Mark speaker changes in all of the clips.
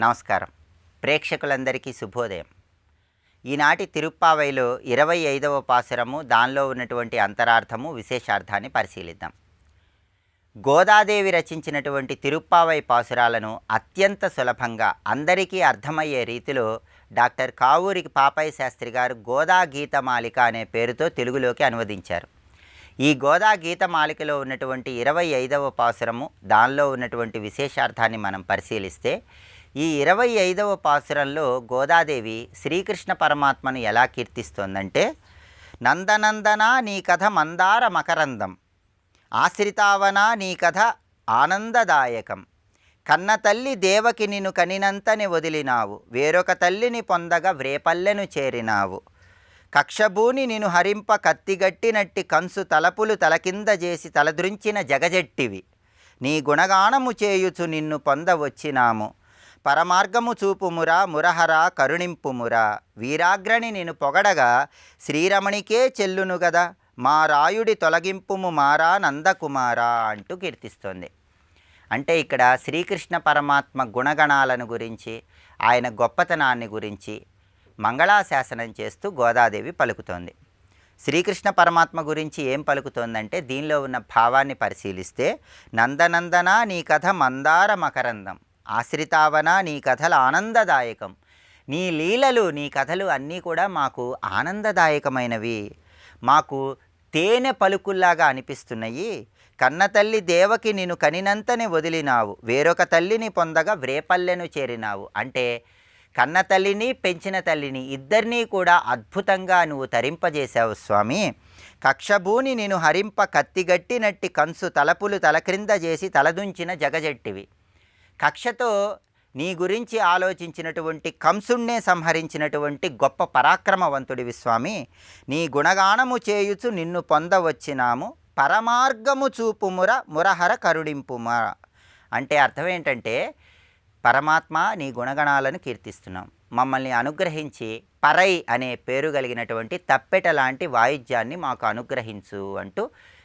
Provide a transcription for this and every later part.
Speaker 1: నమస్కారం. ప్రేక్షకులందరికీ శుభోదయం. ఈనాటి తిరుప్పావైలో 25వ పాసురము, దానిలో ఉన్నటువంటి అంతరార్థము, విశేషార్థాన్ని పరిశీలిద్దాం. గోదాదేవి రచించినటువంటి తిరుప్పావై పాసురాలను అత్యంత సులభంగా అందరికీ అర్థమయ్యే రీతిలో డాక్టర్ కావూరి పాపయ్య శాస్త్రి గారు గోదా గీతమాలిక అనే పేరుతో తెలుగులోకి అనువదించారు. ఈ గోదా గీతమాలికలో ఉన్నటువంటి 25వ పాసురము, దానిలో ఉన్నటువంటి విశేషార్థాన్ని మనం పరిశీలిస్తే, ఈ 25వ పాసురంలో గోదాదేవి శ్రీకృష్ణ పరమాత్మను ఎలా కీర్తిస్తోందంటే, నందనందన నీ కథ మందార మకరందం, ఆశ్రితావన నీ కథ ఆనందదాయకం, కన్న తల్లి దేవకి నిన్ను కనినంతని వదిలినావు, వేరొక తల్లిని పొందగా వ్రేపల్లెను చేరినావు, కక్షభూని నిన్ను హరింప కత్తిగట్టినట్టి కంసు తలపులు తలకింద చేసి తలద్రుంచిన జగజెట్టివి, నీ గుణగానము చేయుచు నిన్ను పొందవచ్చినాము, పరమార్గము చూపుమురా మురహరా కరుణింపుమురా, వీరాగ్రణి నిన్ను పొగడగా శ్రీరమణికే చెల్లును గదా, మా రాయుడి తొలగింపుము మారా నందకుమారా అంటూ కీర్తిస్తోంది. అంటే ఇక్కడ శ్రీకృష్ణ పరమాత్మ గుణగణాలను గురించి, ఆయన గొప్పతనాన్ని గురించి మంగళాశాసనం చేస్తూ గోదాదేవి పలుకుతోంది. శ్రీకృష్ణ పరమాత్మ గురించి ఏం పలుకుతోందంటే, దీనిలో ఉన్న భావాన్ని పరిశీలిస్తే, నందనందన నీ కథ మందార మకరందం, ఆశ్రితావన నీ కథలు ఆనందదాయకం, నీ లీలలు, నీ కథలు అన్నీ కూడా మాకు ఆనందదాయకమైనవి, మాకు తేనె పలుకుల్లాగా అనిపిస్తున్నాయి. కన్నతల్లి దేవకి నిన్ను కనినంతని వదిలినావు, వేరొక తల్లిని పొందగా వ్రేపల్లెను చేరినావు. అంటే కన్న తల్లిని పెంచిన తల్లిని ఇద్దరినీ కూడా అద్భుతంగా నువ్వు తరింపజేశావు స్వామి. కక్షభూని నిన్ను హరింప కత్తిగట్టినట్టి కంసు తలపులు తలక్రింద చేసి తలదుంచిన జగజెట్టివి. కక్షతో నీ గురించి ఆలోచించినటువంటి కంసుణ్ణే సంహరించినటువంటి గొప్ప పరాక్రమవంతుడివి స్వామి. నీ గుణగానము చేయుచు నిన్ను పొందవచ్చినాము, పరమార్గము చూపుముర మురహర కరుణింపుమ. అంటే అర్థం ఏంటంటే, పరమాత్మ నీ గుణగణాలను కీర్తిస్తున్నాం, మమ్మల్ని అనుగ్రహించి పరై అనే పేరు కలిగినటువంటి తప్పెట లాంటి వాయిద్యాన్ని మాకు అనుగ్రహించు అంటూ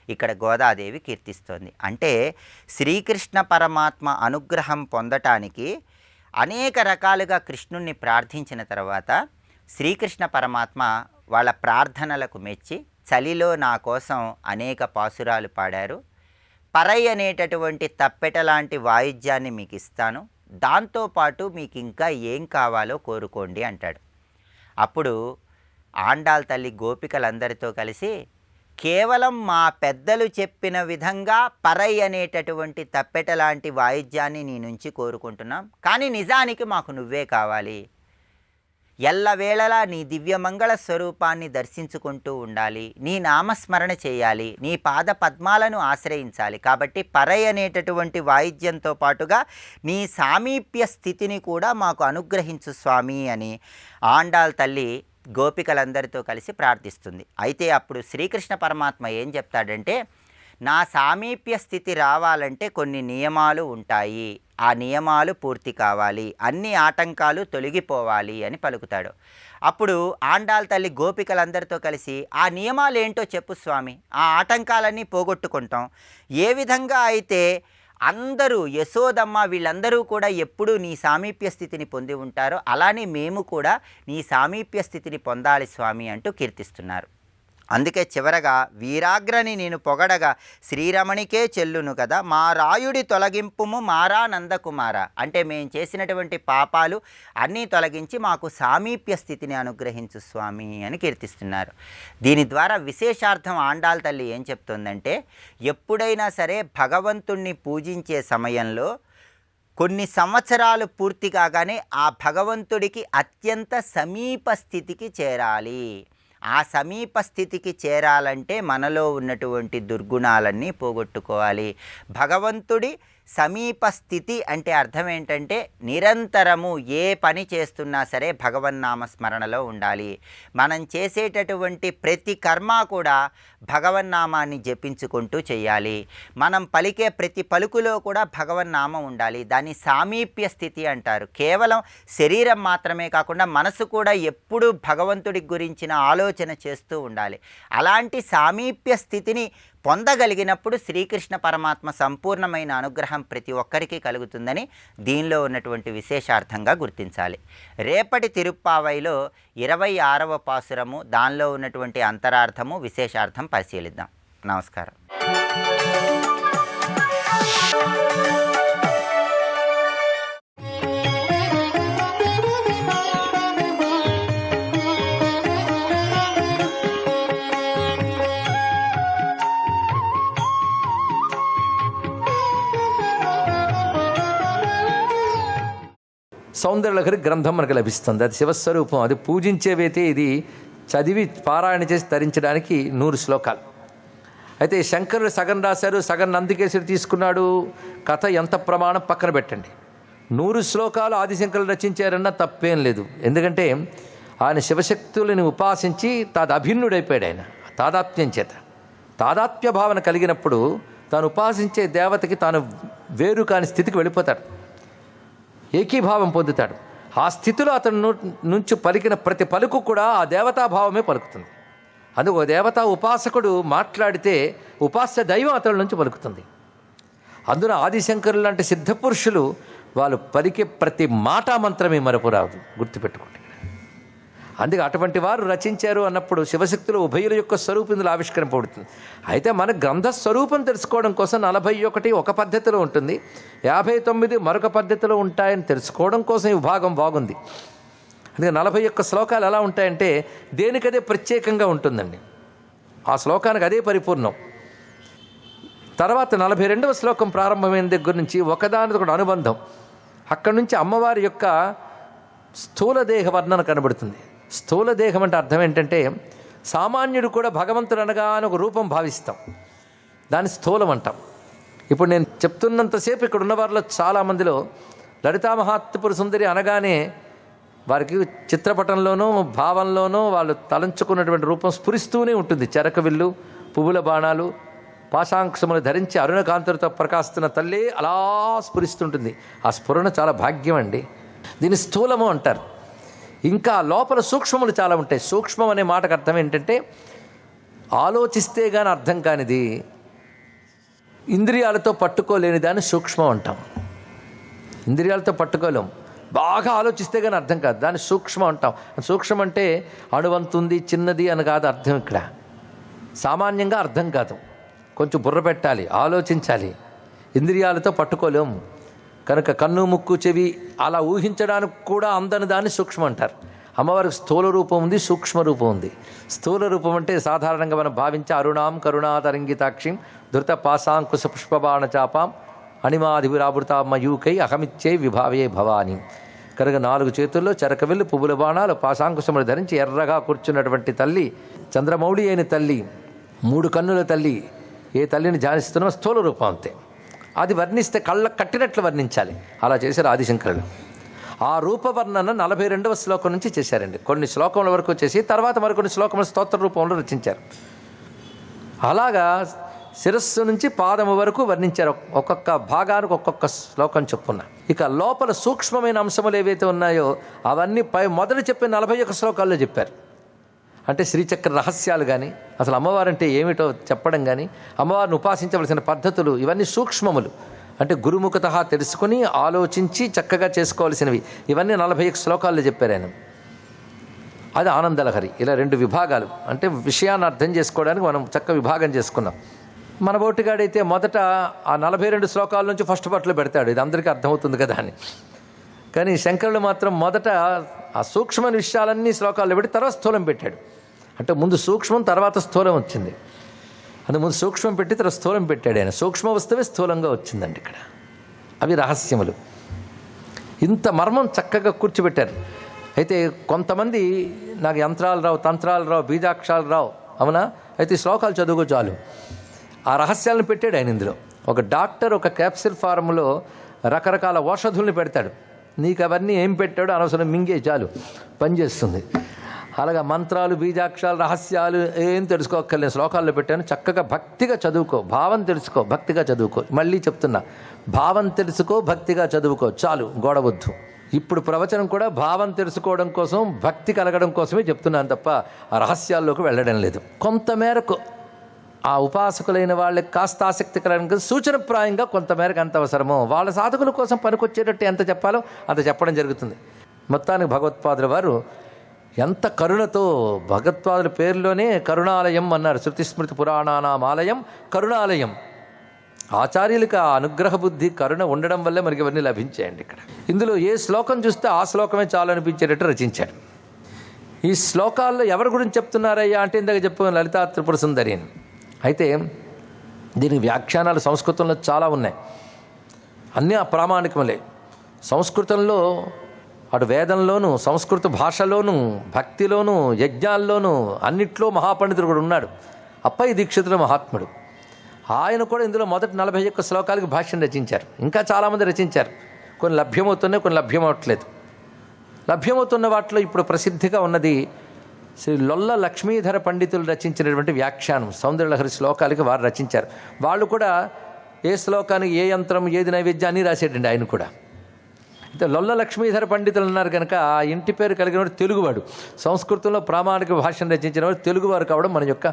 Speaker 1: ఇక్కడ గోదాదేవి కీర్తిస్తోంది. అంటే శ్రీకృష్ణ పరమాత్మ అనుగ్రహం పొందటానికి అనేక రకాలుగా కృష్ణుణ్ణి ప్రార్థించిన తర్వాత శ్రీకృష్ణ పరమాత్మ వాళ్ళ ప్రార్థనలకు మెచ్చి చలిలో నా కోసం అనేక పాసురాలు పాడారు, పరై అనేటటువంటి తప్పెట లాంటి వాయిద్యాన్ని మీకు ఇస్తాను, దాంతోపాటు మీకు ఇంకా ఏం కావాలో కోరుకోండి అంటాడు. అప్పుడు ఆండాల్ తల్లి గోపికలందరితో కలిసి, కేవలం మా పెద్దలు చెప్పిన విధంగా పరై అనేటటువంటి తప్పెట లాంటి వాయిద్యాన్ని నీ నుంచి కోరుకుంటున్నాం, కానీ నిజానికి మాకు నువ్వే కావాలి, ఎల్లవేళలా నీ దివ్యమంగళ స్వరూపాన్ని దర్శించుకుంటూ ఉండాలి, నీ నామస్మరణ చేయాలి, నీ పాద పద్మాలను ఆశ్రయించాలి, కాబట్టి పరై అనేటటువంటి వాయిద్యంతో పాటుగా నీ సామీప్య స్థితిని కూడా మాకు అనుగ్రహించు స్వామి అని ఆండాల్ తల్లి గోపికలందరితో కలిసి ప్రార్థిస్తుంది. అయితే అప్పుడు శ్రీకృష్ణ పరమాత్మ ఏం చెప్తాడంటే, నా సామీప్య స్థితి రావాలంటే కొన్ని నియమాలు ఉంటాయి, ఆ నియమాలు పూర్తి కావాలి, అన్ని ఆటంకాలు తొలగిపోవాలి అని పలుకుతాడు. అప్పుడు ఆండాల్ తల్లి గోపికలందరితో కలిసి, ఆ నియమాలు ఏంటో చెప్పు స్వామి, ఆ ఆటంకాలన్నీ పోగొట్టుకుంటాం, ఏ విధంగా అయితే అందరూ యశోదమ్మ వీళ్ళందరూ కూడా ఎప్పుడూ నీ సామీప్య స్థితిని పొంది ఉంటారో అలానే మేము కూడా నీ సామీప్య స్థితిని పొందాలి స్వామి అంటూ కీర్తిస్తున్నారు. అందుకే చివరగా, వీరాగ్రని నేను పొగడగా శ్రీరమణికే చెల్లును కదా, మా రాయుడి తొలగింపుము మారా నందకుమార. అంటే మేము చేసినటువంటి పాపాలు అన్నీ తొలగించి మాకు సామీప్య స్థితిని అనుగ్రహించు స్వామి అని కీర్తిస్తున్నారు. దీని ద్వారా విశేషార్థం ఆండాల్ తల్లి ఏం చెప్తుందంటే, ఎప్పుడైనా సరే భగవంతుణ్ణి పూజించే సమయంలో కొన్ని సంవత్సరాలు పూర్తి కాగానే ఆ భగవంతుడికి అత్యంత సమీప స్థితికి చేరాలి. ఆ సమీప స్థితికి చేరాలంటే మనలో ఉన్నటువంటి దుర్గుణాలన్నీ పోగొట్టుకోవాలి. భగవంతుడి సమీప స్థితి అంటే అర్థం ఏంటంటే, నిరంతరము ఏ పని చేస్తున్నా సరే భగవన్నామస్మరణలో ఉండాలి. మనం చేసేటటువంటి ప్రతి కర్మ కూడా భగవన్నామాన్ని జపించుకుంటూ చేయాలి. మనం పలికే ప్రతి పలుకులో కూడా భగవన్నామం ఉండాలి. దాన్ని సామీప్య స్థితి అంటారు. కేవలం శరీరం మాత్రమే కాకుండా మనసు కూడా ఎప్పుడూ భగవంతుడి గురించిన ఆలోచన చేస్తూ ఉండాలి. అలాంటి సామీప్య స్థితిని పొందగలిగినప్పుడు శ్రీకృష్ణ పరమాత్మ సంపూర్ణమైన అనుగ్రహం ప్రతి ఒక్కరికి కలుగుతుందని దీనిలో ఉన్నటువంటి విశేషార్థంగా గుర్తించాలి. రేపటి తిరుప్పావైలో 26వ పాసురము, దానిలో ఉన్నటువంటి అంతరార్థము, విశేషార్థం పరిశీలిద్దాం. నమస్కారం.
Speaker 2: సౌందర్యలహరి గ్రంథం మనకు లభిస్తుంది. అది శివస్వరూపం. అది పూజించేవైతే ఇది చదివి పారాయణ చేసి తరించడానికి 100 శ్లోకాలు. అయితే శంకరుడు సగం రాశారు, సగం నందికేశ్వరి తీసుకున్నాడు. కథ ఎంత ప్రమాణం పక్కన పెట్టండి. 100 శ్లోకాలు ఆదిశంకరులు రచించారన్నా తప్పేం లేదు. ఎందుకంటే ఆయన శివశక్తులని ఉపాసించి అభిన్నుడైపోయాడు. ఆయన తాదాత్మ్యం చేత తాదాత్మ్య భావన కలిగినప్పుడు తాను ఉపాసించే దేవతకి తాను వేరు కాని స్థితికి వెళ్ళిపోతాడు, ఏకీభావం పొందుతాడు. ఆ స్థితిలో అతను నుంచి పలికిన ప్రతి పలుకు కూడా ఆ దేవతాభావమే పలుకుతుంది. అందుకు ఒక దేవతా ఉపాసకుడు మాట్లాడితే ఉపాస్య దైవం అతడి నుంచి పలుకుతుంది. అందున ఆదిశంకరులు లాంటి సిద్ధపురుషులు వాళ్ళు పలికే ప్రతి మాట మంత్రమే మరపురాదు, గుర్తుపెట్టుకోండి. అందుకే అటువంటి వారు రచించారు అన్నప్పుడు శివశక్తులు ఉభయుల యొక్క స్వరూపం ఇందులో ఆవిష్కరింపబడుతుంది. అయితే మన గ్రంథ స్వరూపం తెలుసుకోవడం కోసం 41 ఒక పద్ధతిలో ఉంటుంది, 59 మరొక పద్ధతిలో ఉంటాయని తెలుసుకోవడం కోసం ఈ విభాగం బాగుంది. అందుకే 41 శ్లోకాలు ఎలా ఉంటాయంటే దేనికదే ప్రత్యేకంగా ఉంటుందండి. ఆ శ్లోకానికి అదే పరిపూర్ణం. తర్వాత 42వ శ్లోకం ప్రారంభమైన దగ్గర నుంచి ఒకదానితో ఒకటి అనుబంధం. అక్కడి నుంచి అమ్మవారి యొక్క స్థూల దేహ వర్ణన కనబడుతుంది. స్థూల దేహం అంటే అర్థం ఏంటంటే సామాన్యుడు కూడా భగవంతుడు అనగానే ఒక రూపం భావిస్తాం, దాన్ని స్థూలం అంటాం. ఇప్పుడు నేను చెప్తున్నంతసేపు ఇక్కడ ఉన్న వారిలో చాలామందిలో లలితా మహాత్రిపుర సుందరి అనగానే వారికి చిత్రపటంలోనూ భావంలోనూ వాళ్ళు తలంచుకున్నటువంటి రూపం స్ఫురిస్తూనే ఉంటుంది. చెరకవిల్లు, పువ్వుల బాణాలు, పాశాంకుశములు ధరించి అరుణకాంతులతో ప్రకాశిస్తున్న తల్లి అలా స్ఫురిస్తుంటుంది. ఆ స్ఫురణ చాలా భాగ్యం అండి. దీన్ని స్థూలము అంటారు. ఇంకా లోపల సూక్ష్మములు చాలా ఉంటాయి. సూక్ష్మం అనే మాటకు అర్థం ఏంటంటే ఆలోచిస్తే కానీ అర్థం కానిది, ఇంద్రియాలతో పట్టుకోలేని దాన్ని సూక్ష్మం అంటాం. ఇంద్రియాలతో పట్టుకోలేం, బాగా ఆలోచిస్తే కానీ అర్థం కాదు, దాన్ని సూక్ష్మం అంటాం. సూక్ష్మం అంటే అణువంతుంది, చిన్నది అని కాదు అర్థం. ఇక్కడ సామాన్యంగా అర్థం కాదు, కొంచెం బుర్ర పెట్టాలి, ఆలోచించాలి. ఇంద్రియాలతో పట్టుకోలేము కనుక కన్ను, ముక్కు, చెవి అలా ఊహించడానికి కూడా అందని దాన్ని సూక్ష్మం అంటారు. అమ్మవారికి స్థూల రూపం ఉంది, సూక్ష్మ రూపం ఉంది. స్థూల రూపం అంటే సాధారణంగా మనం భావించే అరుణాం కరుణాతరంగితాక్షిం ధృత పాశాంకుశ పుష్పబాణ చాపాం అణిమాధివిరావృతా మయూకై అహమిచ్చే విభావే భవాని. కనుక 4 చేతుల్లో చెరకవిల్లు, పువ్వుల బాణాలు, పాశాంకుశములు ధరించి ఎర్రగా కూర్చున్నటువంటి తల్లి, చంద్రమౌళి అయిన తల్లి, 3 కన్నుల తల్లి. ఏ తల్లిని ధ్యానిస్తున్నామో స్థూల రూపం అంతే. అది వర్ణిస్తే కళ్ళ కట్టినట్లు వర్ణించాలి. అలా చేశారు ఆదిశంకరులు. ఆ రూపవర్ణన 42వ శ్లోకం నుంచి చేశారండి. కొన్ని శ్లోకముల వరకు చేసి తర్వాత మరికొన్ని శ్లోకముల స్తోత్ర రూపంలో రచించారు. అలాగా శిరస్సు నుంచి పాదము వరకు వర్ణించారు. ఒక్కొక్క భాగానికి ఒక్కొక్క శ్లోకం చొప్పున. ఇక లోపల సూక్ష్మమైన అంశములు ఏవైతే ఉన్నాయో అవన్నీ మొదలు చెప్పిన 41 శ్లోకాల్లో చెప్పారు. అంటే శ్రీచక్ర రహస్యాలు కానీ, అసలు అమ్మవారంటే ఏమిటో చెప్పడం కానీ, అమ్మవారిని ఉపాసించవలసిన పద్ధతులు, ఇవన్నీ సూక్ష్మములు. అంటే గురుముఖత తెలుసుకుని ఆలోచించి చక్కగా చేసుకోవాల్సినవి. ఇవన్నీ 41 శ్లోకాల్లో చెప్పారు ఆయన. అది ఆనందలహరి. ఇలా 2 విభాగాలు. అంటే విషయాన్ని అర్థం చేసుకోవడానికి మనం చక్క విభాగం చేసుకున్నాం. మన బోటిగాడైతే మొదట ఆ 42 శ్లోకాల నుంచి ఫస్ట్ పట్లు పెడతాడు, ఇది అందరికీ అర్థమవుతుంది కదా అని. కానీ శంకరులు మాత్రం మొదట ఆ సూక్ష్మ విషయాలన్నీ శ్లోకాల్లో పెట్టి తర్వాత స్థూలం పెట్టాడు. అంటే ముందు సూక్ష్మం తర్వాత స్థూలం వచ్చింది. అది ముందు సూక్ష్మం పెట్టి తర్వాత స్థూలం పెట్టాడు ఆయన. సూక్ష్మ వస్తువే స్థూలంగా వచ్చిందండి ఇక్కడ. అవి రహస్యములు. ఇంత మర్మం చక్కగా కూర్చోబెట్టారు. అయితే కొంతమంది నాకు యంత్రాలు రావు, తంత్రాలు రావు, బీజాక్షరాలు రావు, అవునా, అయితే శ్లోకాలు చదువుకో చాలు. ఆ రహస్యాలను పెట్టాడు ఆయన ఇందులో. ఒక డాక్టర్ ఒక క్యాప్సిల్ ఫారంలో రకరకాల ఔషధుల్ని పెడతాడు. నీకు అవన్నీ ఏం పెట్టాడో అనవసరం, మింగే చాలు, పనిచేస్తుంది. అలాగా మంత్రాలు, బీజాక్షరాలు, రహస్యాలు ఏం తెలుసుకోక్కర్లేదు, శ్లోకాల్లో పెట్టాను. చక్కగా భక్తిగా చదువుకో, భావం తెలుసుకో, భక్తిగా చదువుకో. మళ్ళీ చెప్తున్నా, భావం తెలుసుకో, భక్తిగా చదువుకో, చాలు, గోడవద్దు. ఇప్పుడు ప్రవచనం కూడా భావం తెలుసుకోవడం కోసం, భక్తి కలగడం కోసమే చెప్తున్నాను తప్ప ఆ రహస్యాల్లోకి వెళ్ళడం లేదు. కొంతమేరకు ఆ ఉపాసకులైన వాళ్ళకి కాస్త ఆసక్తికరంగా సూచనప్రాయంగా కొంతమేరకు ఎంత అవసరమో వాళ్ళ సాధకుల కోసం పనికొచ్చేటట్టు ఎంత చెప్పాలో అంత చెప్పడం జరుగుతుంది. మొత్తానికి భగవత్పాదుల వారు ఎంత కరుణతో, భగవత్పాదుల పేరులోనే కరుణాలయం అన్నారు. శృతిస్మృతి పురాణానామాలయం కరుణాలయం. ఆచార్యులకు ఆ అనుగ్రహ బుద్ధి కరుణ ఉండడం వల్లే మనకి ఇవన్నీ లభించాయండి. ఇక్కడ ఇందులో ఏ శ్లోకం చూస్తే ఆ శ్లోకమే చాలు అనిపించేటట్టు రచించాడు. ఈ శ్లోకాల్లో ఎవరి గురించి చెప్తున్నారయ్యా అంటే ఇందాక చెప్పుకున్న లలితా త్రిపుర సుందరి అని. అయితే దీనికి వ్యాఖ్యానాలు సంస్కృతంలో చాలా ఉన్నాయి, అన్నీ అప్రామాణికములే. సంస్కృతంలో అటు వేదంలోనూ, సంస్కృత భాషలోనూ, భక్తిలోనూ, యజ్ఞాల్లోనూ అన్నిట్లో మహాపండితుడు కూడా ఉన్నాడు. అప్పయ్య దీక్షితుల మహాత్ముడు. ఆయన కూడా ఇందులో మొదటి 41 శ్లోకాలకి భాష్యం రచించారు. ఇంకా చాలామంది రచించారు. కొన్ని లభ్యమవుతున్నాయి, కొన్ని లభ్యమవట్లేదు. లభ్యమవుతున్న వాటిలో ఇప్పుడు ప్రసిద్ధిగా ఉన్నది శ్రీ లొల్ల లక్ష్మీధర పండితులు రచించినటువంటి వ్యాఖ్యానం. సౌందర్యలహరి శ్లోకాలకి వారు రచించారు. వాళ్ళు కూడా ఏ శ్లోకానికి ఏ యంత్రం, ఏది నైవేద్యాన్ని రాసేటండి ఆయన కూడా. అయితే లొల్ల లక్ష్మీధర పండితులు ఉన్నారు కనుక ఆ ఇంటి పేరు కలిగిన తెలుగువాడు. సంస్కృతంలో ప్రామాణిక భాషను రచించిన వాడు తెలుగువారు కావడం మన యొక్క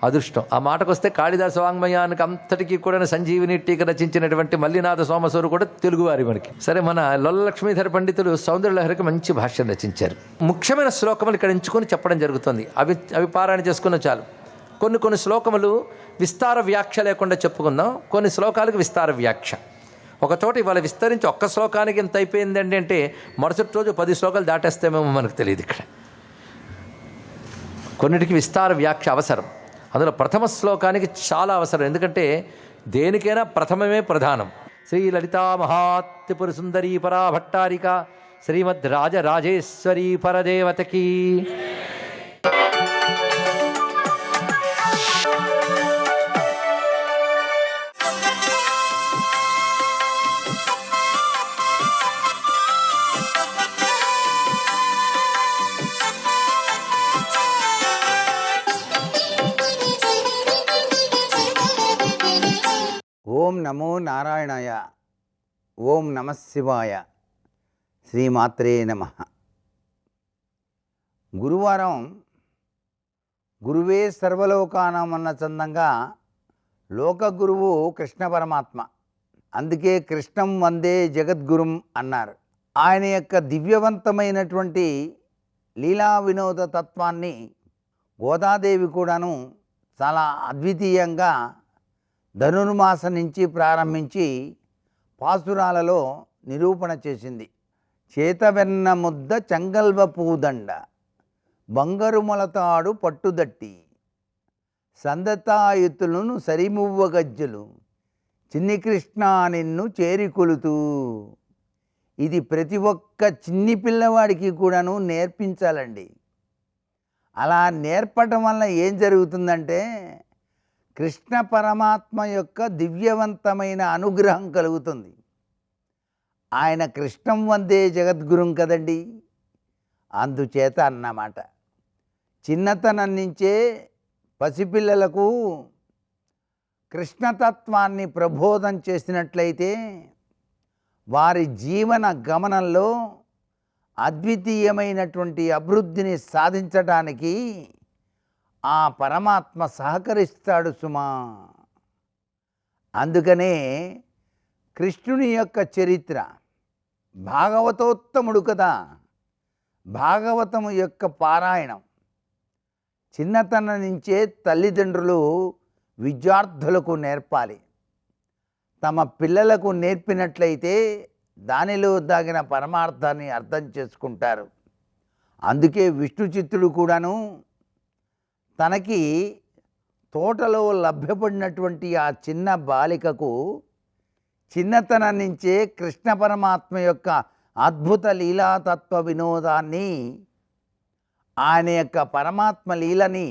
Speaker 2: అదృష్టం. ఆ మాటకు వస్తే కాళిదాస వాంగ్మయానికి అంతటికీ కూడా సంజీవిని టీక రచించినటువంటి మల్లినాథ సోమసూరు కూడా తెలుగువారి మనకి. సరే, మన లొల్ల లక్ష్మీధర పండితులు సౌందర్యలహరికి మంచి భాష్యం రచించారు. ముఖ్యమైన శ్లోకములు ఇక్కడ ఎంచుకొని చెప్పడం జరుగుతుంది. అవి పారాయణ చేసుకున్న చాలు. కొన్ని శ్లోకములు విస్తార వ్యాఖ్య లేకుండా చెప్పుకుందాం, కొన్ని శ్లోకాలకు విస్తార వ్యాఖ్య. ఒక చోట ఇవాళ విస్తరించి ఒక్క శ్లోకానికి ఎంత అయిపోయిందండి అంటే మరుసటి రోజు 10 శ్లోకాలు దాటేస్తామేమో మనకు తెలియదు. ఇక్కడ కొన్నిటికి విస్తార వ్యాఖ్య అవసరం. అందులో ప్రథమ శ్లోకానికి చాలా అవసరం, ఎందుకంటే దేనికైనా ప్రథమమే ప్రధానం. శ్రీ లలితా మహాత్రిపుర సుందరీ పరాభట్టారిక శ్రీమద్ రాజరాజేశ్వరీ పరదేవతకి.
Speaker 3: ఓం నమో నారాయణాయ. ఓం నమః శివాయ. శ్రీమాత్రే నమః. గురువారం గురువే సర్వలోకానం అన్న చందంగా లోకగురువు కృష్ణ పరమాత్మ. అందుకే కృష్ణం వందే జగద్గురుం అన్నారు. ఆయన యొక్క దివ్యవంతమైనటువంటి లీలా వినోద తత్వాన్ని గోదాదేవి కూడాను చాలా అద్వితీయంగా ధనుర్మాసం నుంచి ప్రారంభించి పాసురాలలో నిరూపణ చేసింది. చేతవెన్న ముద్ద చంగల్వ పూదండ బంగారు మొలతాడు పట్టుదట్టి సందతాయుతులను సరిమువ్వ గజ్జలు చిన్ని కృష్ణ నిన్ను చేరికొలుతూ. ఇది ప్రతి ఒక్క చిన్ని పిల్లవాడికి కూడాను నేర్పించాలండి. అలా నేర్పటం వల్ల ఏం జరుగుతుందంటే కృష్ణ పరమాత్మ యొక్క దివ్యవంతమైన అనుగ్రహం కలుగుతుంది. ఆయన కృష్ణం వందే జగద్గురుం కదండి. అందుచేత అన్నమాట చిన్నతనం నుంచే పసిపిల్లలకు కృష్ణతత్వాన్ని ప్రబోధం చేసినట్లయితే వారి జీవన గమనంలో అద్వితీయమైనటువంటి అభివృద్ధిని సాధించడానికి ఆ పరమాత్మ సహకరిస్తాడు సుమా. అందుకనే కృష్ణుని యొక్క చరిత్ర భాగవతోత్తముడు కదా. భాగవతము యొక్క పారాయణం చిన్నతనం నుంచే తల్లిదండ్రులు విద్యార్థులకు నేర్పాలి. తమ పిల్లలకు నేర్పినట్లయితే దానిలో దాగిన పరమార్థాన్ని అర్థం చేసుకుంటారు. అందుకే విష్ణు చిత్తుడు కూడాను తనకి తోటలో లభ్యపడినటువంటి ఆ చిన్న బాలికకు చిన్నతనం నుంచే కృష్ణ పరమాత్మ యొక్క అద్భుత లీలాతత్వ వినోదాన్ని, ఆయన యొక్క పరమాత్మ లీలని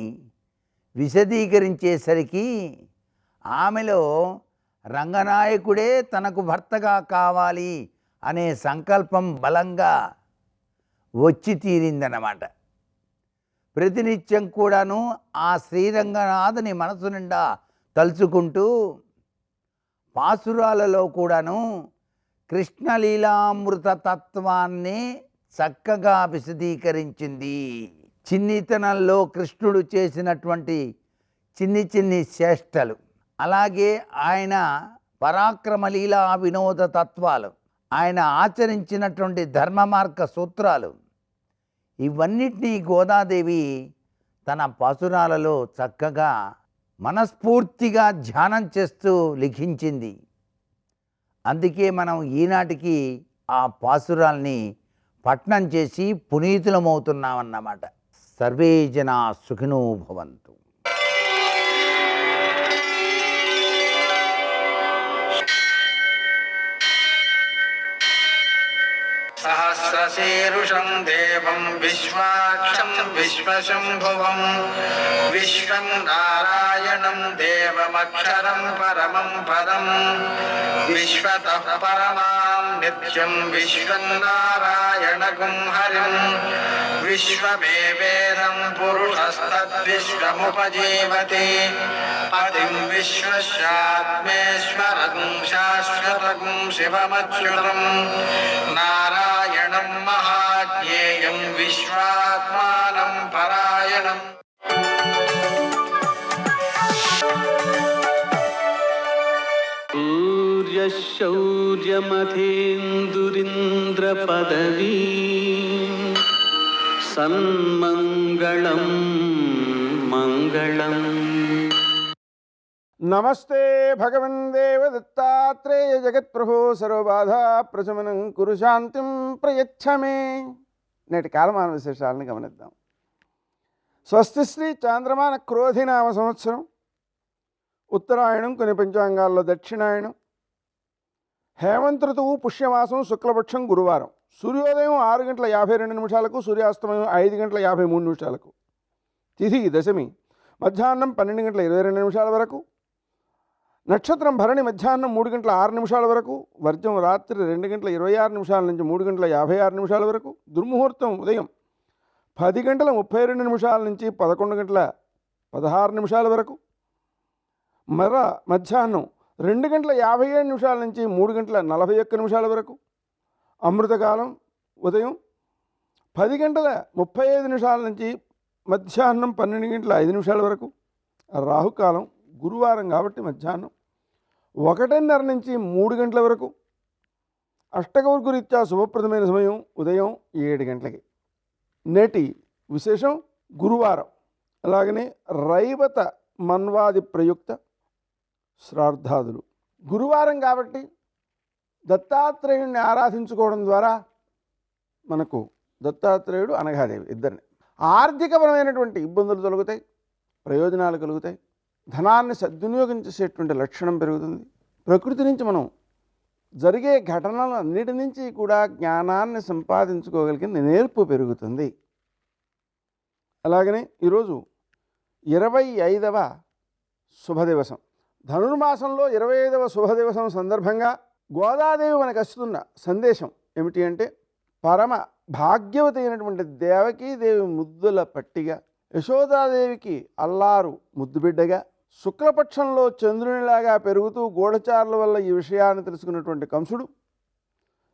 Speaker 3: విశదీకరించేసరికి ఆమెలో రంగనాయకుడే తనకు భర్తగా కావాలి అనే సంకల్పం బలంగా వచ్చి తీరిందన్నమాట. ప్రతినిత్యం కూడాను ఆ శ్రీరంగనాథుని మనసు నిండా తలుచుకుంటూ పాసురాలలో కూడాను కృష్ణలీలామృత తత్వాన్ని చక్కగా విశదీకరించింది. చిన్నితనంలో కృష్ణుడు చేసినటువంటి చిన్ని చిన్ని చేష్టలు, అలాగే ఆయన పరాక్రమలీలా వినోద తత్వాలు, ఆయన ఆచరించినటువంటి ధర్మ మార్గ సూత్రాలు, ఇవన్నిటినీ గోదాదేవి తన పాసురాలలో చక్కగా మనస్ఫూర్తిగా ధ్యానం చేస్తూ లిఖించింది. అందుకే మనం ఈనాటికి ఆ పాసురాల్ని పఠనం చేసి పునీతులమవుతున్నామన్నమాట. సర్వే జనా సుఖినో భవంతు.
Speaker 4: సహస్రశీరుషం దేవం విశ్వాక్షం విశ్వశంభువం విశ్వం నారాయణం దేవమక్షరం పరమం పదం విశ్వతః పరమాం నిత్యం విశ్వం నారాయణగుం హరిం విశ్వమేవేదం పురుషస్తద్విశ్వముపజీవతి పతిం విశ్వస్యాత్మేశ్వరం శాశ్వతం శివమచ్యుతం నారాయణం మహాజ్ఞేయం విశ్వాత్మానం పరాయణం.
Speaker 5: శౌర్యమథేందురింద్రపదవీ సన్మంగళం మంగళం.
Speaker 6: నమస్తే భగవన్ దేవదత్తాత్రేయ జగత్ప్రభో సర్వబాధా ప్రశమనం కురు శాంతిం ప్రయచ్చమే. నేటి కాలమాన విశేషాలను గమనిద్దాం. స్వస్తి శ్రీ చాంద్రమాన క్రోధినామ సంవత్సరం, ఉత్తరాయణం, కొన్ని పంచాంగాల్లో దక్షిణాయనం, హేమంత ఋతువు, పుష్యమాసం, శుక్లపక్షం, గురువారం. సూర్యోదయం 6:52 సూర్యాస్తమయం 5:53. తిథి దశమి, మధ్యాహ్నం 12:22 వరకు. నక్షత్రం భరణి, మధ్యాహ్నం 3:06 వరకు. వర్జం రాత్రి 2:26 నుంచి 3:56 వరకు. దుర్ముహూర్తం ఉదయం 10:32 నుంచి 11:16 వరకు. మధ్యాహ్నం 2:57 నుంచి 3:41 వరకు. అమృతకాలం ఉదయం 10:35 నుంచి మధ్యాహ్నం 12:05 వరకు. రాహుకాలం గురువారం కాబట్టి మధ్యాహ్నం 1:30 నుంచి 3 గంటల వరకు. అష్టకవర్గరీత్యా శుభప్రదమైన సమయం ఉదయం 7 గంటలకి. నేటి విశేషం గురువారం. అలాగనే రైవత మన్వాది ప్రయుక్త శ్రాద్ధాదులు. గురువారం కాబట్టి దత్తాత్రేయుడిని ఆరాధించుకోవడం ద్వారా మనకు దత్తాత్రేయుడు, అనఘాదేవి ఇద్దరిని ఆర్థికపరమైనటువంటి ఇబ్బందులు తొలగుతాయి, ప్రయోజనాలు కలుగుతాయి, ధనాన్ని సద్వినియోగం చేసేటువంటి లక్షణం పెరుగుతుంది. ప్రకృతి నుంచి మనం జరిగే ఘటనలన్నిటి నుంచి కూడా జ్ఞానాన్ని సంపాదించుకోగలిగిన నేర్పు పెరుగుతుంది. అలాగనే ఈరోజు 25వ శుభదివసం. ధనుర్మాసంలో 25వ శుభదివసం సందర్భంగా గోదాదేవి మనకు వస్తున్న సందేశం ఏమిటి అంటే, పరమ భాగ్యవతి అయినటువంటి దేవకీదేవి ముద్దుల పట్టిగా, యశోదాదేవికి అల్లారు ముద్దుబిడ్డగా, శుక్లపక్షంలో చంద్రునిలాగా పెరుగుతూ గూఢచారుల వల్ల ఈ విషయాన్ని తెలుసుకున్నటువంటి కంసుడు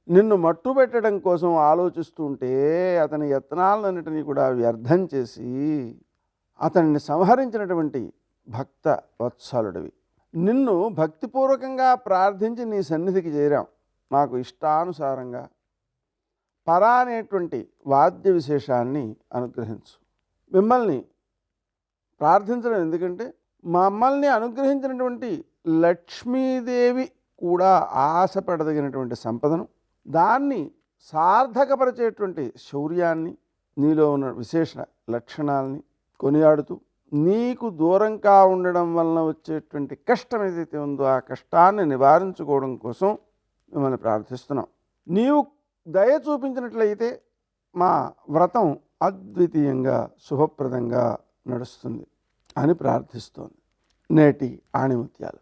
Speaker 6: నిన్ను మట్టుబెట్టడం కోసం ఆలోచిస్తూ ఉంటే అతని యత్నాలన్నిటినీ కూడా వ్యర్థం చేసి అతన్ని సంహరించినటువంటి భక్త వత్సలుడివి. నిన్ను భక్తిపూర్వకంగా ప్రార్థించి నీ సన్నిధికి చేరాం. మాకు ఇష్టానుసారంగా పరా అనేటువంటి వాద్య విశేషాన్ని అనుగ్రహించు. మిమ్మల్ని ప్రార్థించడం ఎందుకంటే, మమ్మల్ని అనుగ్రహించినటువంటి లక్ష్మీదేవి కూడా ఆశపడదగినటువంటి సంపదను, దాన్ని సార్థకపరిచేటువంటి శౌర్యాన్ని, నీలో ఉన్న విశేష లక్షణాలని కొనియాడుతూ, నీకు దూరంగా ఉండడం వలన వచ్చేటువంటి కష్టం ఏదైతే ఉందో ఆ కష్టాన్ని నివారించుకోవడం కోసం మిమ్మల్ని ప్రార్థిస్తున్నాం. నీవు దయ చూపించినట్లయితే మా వ్రతం అద్వితీయంగా శుభప్రదంగా నడుస్తుంది అని ప్రార్థిస్తోంది. నేటి ఆణిముత్యాలు.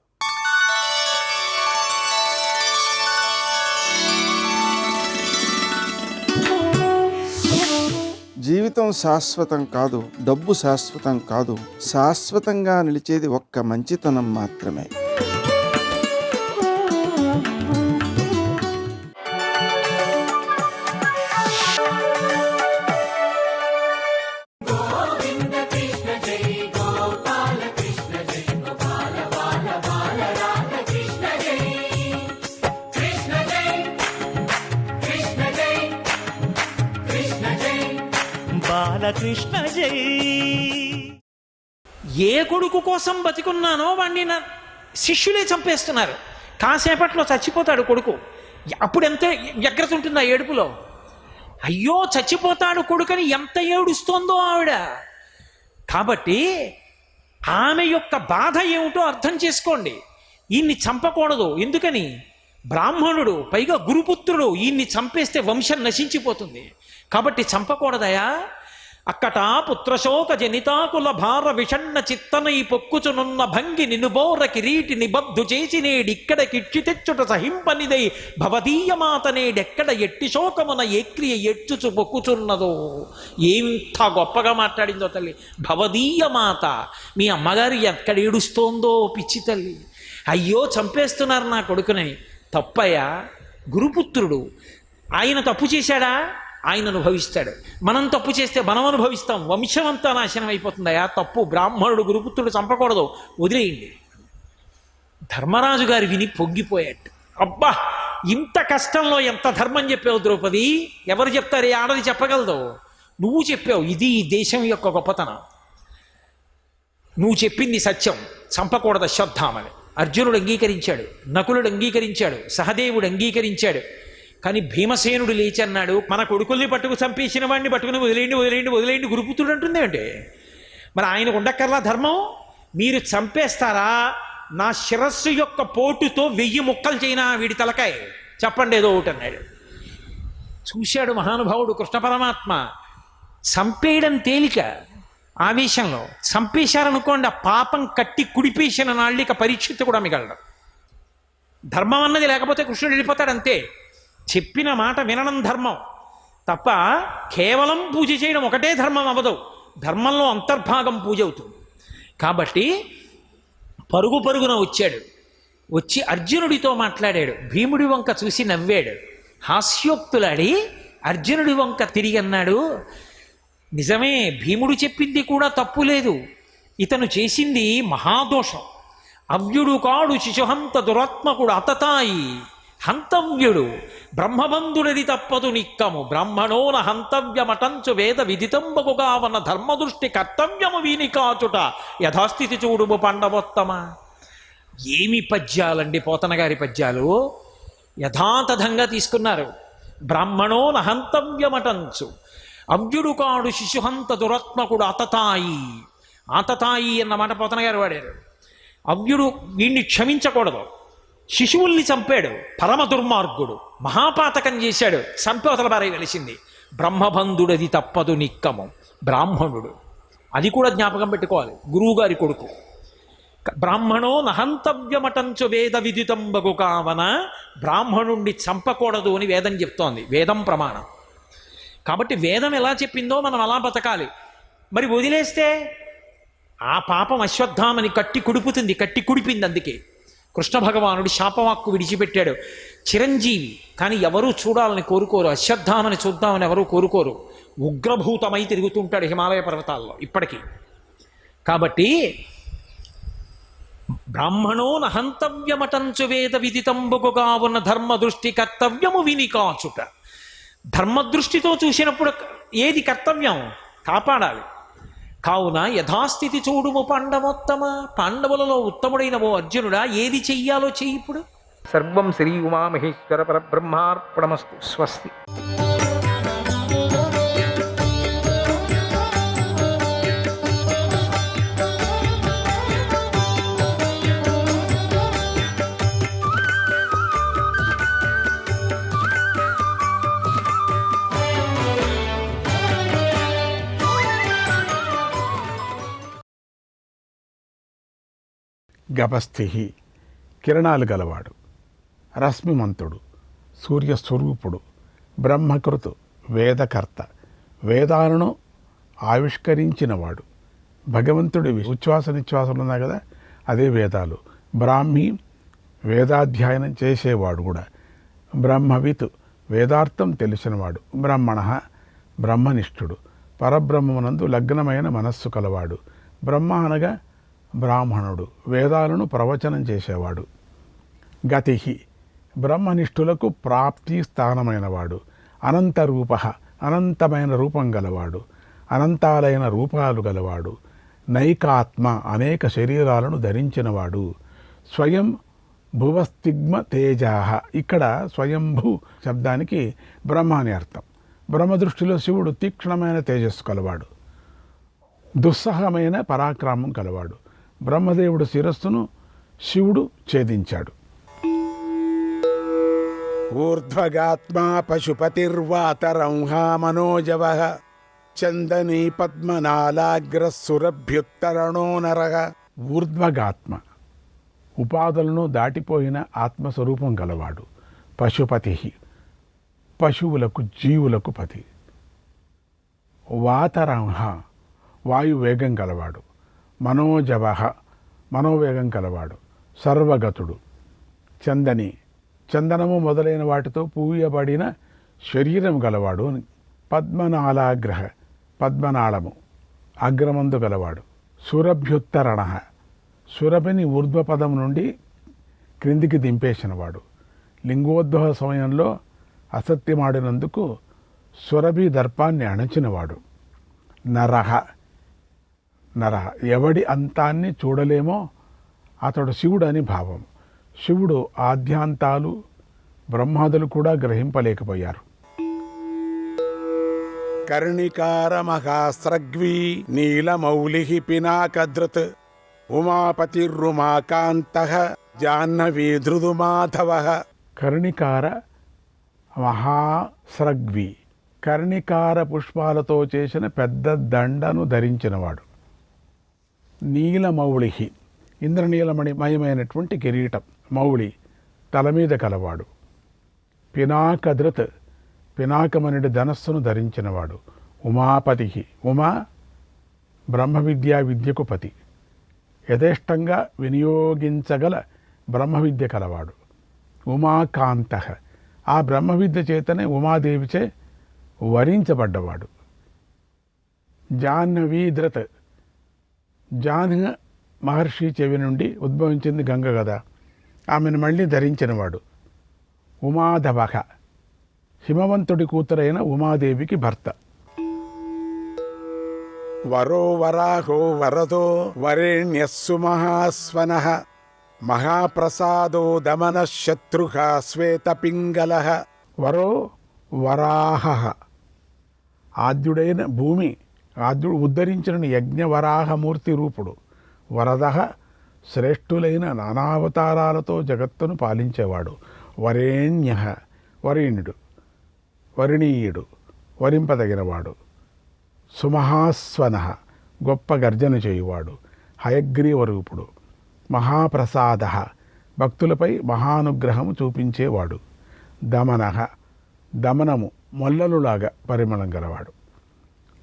Speaker 6: జీవితం శాశ్వతం కాదు, డబ్బు శాశ్వతం కాదు, శాశ్వతంగా నిలిచేది ఒక్క మంచితనం మాత్రమే.
Speaker 7: కృష్ణ జై. ఏ కొడుకు కోసం బతికున్నానో వాణ్ణి నా శిష్యులే చంపేస్తున్నారు. కాసేపట్లో చచ్చిపోతాడు కొడుకు. అప్పుడు ఎంత వ్యగ్రత ఉంటుంది ఆ ఏడుపులో. అయ్యో చచ్చిపోతాడు కొడుకని ఎంత ఏడుస్తోందో ఆవిడ. కాబట్టి ఆమె యొక్క బాధ ఏమిటో అర్థం చేసుకోండి. ఈయన్ని చంపకూడదు. ఎందుకని? బ్రాహ్మణుడు, పైగా గురుపుత్రుడు. ఈయన్ని చంపేస్తే వంశం నశించిపోతుంది. కాబట్టి చంపకూడదయా. అక్కట పుత్రశోక జనితాకుల భార విషణ్ణ చిత్తనై పొక్కుచునున్న భంగి నినుబోర కిరీటి నిబద్ధు చేసి నేడిక్కడ కిచ్చి తెచ్చుట సహింపనిదై భవదీయమాత నేడెక్కడ ఎట్టి శోకమున ఏక్రియ ఎచ్చుచు పొక్కుచున్నదో. ఎంత గొప్పగా మాట్లాడిందో తల్లి. భవదీయమాత, మీ అమ్మగారు ఎక్కడ ఏడుస్తోందో పిచ్చి తల్లి. అయ్యో చంపేస్తున్నారు నా కొడుకుని. తప్పయ్యా. గురుపుత్రుడు ఆయన తప్పు చేశాడా? ఆయన అనుభవిస్తాడు. మనం తప్పు చేస్తే మనం అనుభవిస్తాం. వంశం అంతా నాశనం అయిపోతుందయా. తప్పు. బ్రాహ్మణుడు గురుపుత్రుడు చంపకూడదు, వదిలేయండి. ధర్మరాజు గారు విని పొంగిపోయాడు. అబ్బా, ఇంత కష్టంలో ఎంత ధర్మం చెప్పావు ద్రౌపది. ఎవరు చెప్తారు? ఆడది చెప్పగలదు. నువ్వు చెప్పావు. ఇది ఈ దేశం యొక్క గొప్పతనం. నువ్వు చెప్పింది సత్యం. చంపకూడదు అశ్వత్థామని. అర్జునుడు అంగీకరించాడు, నకులుడు అంగీకరించాడు, సహదేవుడు అంగీకరించాడు. కానీ భీమసేనుడు లేచి అన్నాడు, మన కొడుకుల్ని పట్టుకు చంపేసిన వాడిని పట్టుకుని వదిలేయండి వదిలేయండి వదిలేయండి గురుపుత్రుడు అంటుంది అంటే. మరి ఆయనకు ఉండక్కర్లా ధర్మం? మీరు చంపేస్తారా? నా శిరస్సు యొక్క పోటుతో 1000 ముక్కలు చేయనా వీడి తలకాయ? చెప్పండి ఏదో ఒకటి అన్నాడు. చూశాడు మహానుభావుడు కృష్ణ పరమాత్మ. చంపేయడం తేలిక. ఆవేశంలో చంపేశారనుకోండి, ఆ పాపం కట్టి కుడిపేసిన నాళ్ళిక పరీక్షిత్తు కూడా మిగలడం. ధర్మం అన్నది లేకపోతే కృష్ణుడు వెళ్ళిపోతాడు అంతే. చెప్పిన మాట వినడం ధర్మం తప్ప కేవలం పూజ చేయడం ఒకటే ధర్మం అవ్వదు. ధర్మంలో అంతర్భాగం పూజ అవుతుంది. కాబట్టి పరుగు పరుగున వచ్చాడు. వచ్చి అర్జునుడితో మాట్లాడాడు. భీముడి వంక చూసి నవ్వాడు. హాస్యోక్తులాడి అర్జునుడి వంక తిరిగి అన్నాడు, నిజమే, భీముడు చెప్పింది కూడా తప్పు లేదు. ఇతను చేసింది మహాదోషం. అవ్యుడు కాడు శిశుహంత దురాత్మకుడు అతతాయి. హంతవ్యుడు బ్రహ్మబంధుడది తప్పదు నిక్కము. బ్రాహ్మణోన హంతవ్యమటంచు వేద విదితంబగుగావన ధర్మదృష్టి కర్తవ్యము వీని కాచుట యథాస్థితి చూడుము పండవోత్తమ. ఏమి పద్యాలండి పోతన గారి పద్యాలు. యథాతథంగా తీసుకున్నారు. బ్రాహ్మణోన హంతవ్యమటంచు, అవ్యుడు కాడు శిశుహంత దురాత్మకుడు అతతాయి. ఆతతాయి అన్నమాట పోతన గారు వాడారు. అవ్యుడు వీణ్ణి క్షమించకూడదు. శిశువుల్ని చంపాడు, పరమ దుర్మార్గుడు, మహాపాతకం చేశాడు, చంపవతల బారై వెలిసింది. బ్రహ్మబంధుడది తప్పదు నిక్కము. బ్రాహ్మణుడు, అది కూడా జ్ఞాపకం పెట్టుకోవాలి. గురువుగారి కొడుకు. బ్రాహ్మణో నహంతవ్యమటంచు వేద విదితంబగు కావన. బ్రాహ్మణుణ్ణి చంపకూడదు అని వేదం చెప్తోంది. వేదం ప్రమాణం. కాబట్టి వేదం ఎలా చెప్పిందో మనం అలా బతకాలి. మరి వదిలేస్తే ఆ పాపం అశ్వత్థామని కట్టి కుడుపుతుంది. కట్టి కుడిపింది. అందుకే కృష్ణ భగవానుడు శాపవాక్కు విడిచిపెట్టాడు. చిరంజీవి కానీ ఎవరూ చూడాలని కోరుకోరు. అశ్వత్థామని చూద్దామని ఎవరూ కోరుకోరు. ఉగ్రభూతమై తిరుగుతుంటాడు హిమాలయ పర్వతాల్లో ఇప్పటికీ. కాబట్టి బ్రాహ్మణో నహంతవ్యమటంచు వేద విదితంబుగా ఉన్న ధర్మదృష్టి కర్తవ్యము విని కాచుట. ధర్మదృష్టితో చూసినప్పుడు ఏది కర్తవ్యం? కాపాడాలి. కావున యథాస్థితి చూడుము పాండవోత్తమ. పాండవులలో ఉత్తముడైన ఓ అర్జునుడా, ఏది చెయ్యాలో చెయ్యి ఇప్పుడు.
Speaker 8: సర్వం శ్రీ ఉమామహేశ్వర పరబ్రహ్మార్పణమస్తు. స్వస్తి.
Speaker 6: గపస్థి కిరణాలు గలవాడు, రశ్మిమంతుడు, సూర్యస్వరూపుడు, బ్రహ్మకృతు, వేదకర్త, వేదాలను ఆవిష్కరించినవాడు. భగవంతుడి ఉచ్ఛ్వాస నిశ్వాసాలు ఉన్నాయి కదా, అదే వేదాలు. బ్రాహ్మీ, వేదాధ్యయనం చేసేవాడు కూడా. బ్రహ్మవిత్, వేదార్థం తెలిసినవాడు. బ్రహ్మణ, బ్రహ్మనిష్ఠుడు, పరబ్రహ్మమునందు లగ్నమైన మనస్సు కలవాడు. బ్రహ్మ అనగా బ్రాహ్మణుడు, వేదాలను ప్రవచనం చేసేవాడు. గతి, బ్రహ్మనిష్ఠులకు ప్రాప్తి స్థానమైనవాడు. అనంతరూప, అనంతమైన రూపం గలవాడు.
Speaker 9: అనంతాలైన రూపాలు గలవాడు, నైకాత్మ అనేక శరీరాలను ధరించినవాడు, స్వయం భువస్తిగ్మ తేజాహ. ఇక్కడ స్వయంభూ శబ్దానికి బ్రహ్మ అని అర్థం. బ్రహ్మ దృష్టిలో శివుడు తీక్ష్ణమైన తేజస్సు కలవాడు, దుస్సహమైన పరాక్రమం కలవాడు. బ్రహ్మదేవుడు శిరస్సును శివుడు ఛేదించాడు.
Speaker 6: ఊర్ధ్వగాత్మా పశుపతిర్వాతరంహా మనోజవః చందనీ పద్మనాళాగ్రస్సురభ్యుత్తరణో నరః.
Speaker 9: ఊర్ధ్వగాత్మ ఉపాధులను దాటిపోయిన ఆత్మస్వరూపం గలవాడు. పశుపతి పశువులకు జీవులకు పతి. వాతరంహ వాయువేగం గలవాడు. మనోజవః మనోవేగం కలవాడు. సర్వగతుడు. చందని చందనము మొదలైన వాటితో పూయబడిన శరీరం గలవాడు. పద్మనాళాగ్రహ పద్మనాళము అగ్రమందు గలవాడు. సురభ్యుత్తరణ సురభిని ఊర్ధ్వపదం నుండి క్రిందికి దింపేసినవాడు. లింగోద్భవ సమయంలో అసత్యమాడినందుకు సురభి దర్పాన్ని అణచినవాడు. నరహ నరహ ఎవడి అంతాన్ని చూడలేమో అతడు శివుడు అని భావం. శివుడు ఆద్యాంతాలు బ్రహ్మాదులు కూడా గ్రహింపలేకపోయారు.
Speaker 6: కర్ణికారమహాస్రగ్వీ నీలమౌళిః పినాకధృత్ ఉమాపతిరుమాకాంతః జాహ్నవీధృదుమాధవః.
Speaker 9: కర్ణికార మహాస్రగ్వి కర్ణికార పుష్పాలతో చేసిన పెద్ద దండను ధరించినవాడు. నీలమౌళి ఇంద్రనీలమణిమయమైనటువంటి కిరీటం మౌళి తల మీద కలవాడు. పినాకధృత్ పినాకమనుడి ధనస్సును ధరించినవాడు. ఉమాపతి ఉమా బ్రహ్మ విద్యకు పతి. యథేష్టంగా వినియోగించగల బ్రహ్మ విద్య కలవాడు. ఉమాకాంత ఆ బ్రహ్మ విద్య చేతనే ఉమాదేవిచే వరించబడ్డవాడు. జాహ్నవీధృత్ జాహ్న మహర్షి చెవి నుండి ఉద్భవించింది గంగ కదా, ఆమెను మళ్ళీ ధరించినవాడు. ఉమాధవః హిమవంతుడి కూతురైన ఉమాదేవికి భర్త.
Speaker 6: వరో వరాహో వరదో వరేణ్యస్సు మహాస్వనః మహాప్రసాదో దమన శత్రుః శ్వేతపింగళః.
Speaker 9: వరో వరాహ ఆద్యుడైన భూమి ఆద్యుడు ఉద్ధరించిన యజ్ఞవరాహమూర్తి రూపుడు. వరద శ్రేష్ఠులైన నానావతారాలతో జగత్తును పాలించేవాడు. వరేణ్య వరేణ్యుడు వరిణీయుడు వరింపదగినవాడు. సుమహాస్వన గొప్ప గర్జన చేయువాడు. హయగ్రీవరూపుడు. మహాప్రసాద భక్తులపై మహానుగ్రహము చూపించేవాడు. దమన దమనము మొల్లలులాగా పరిమళం గలవాడు.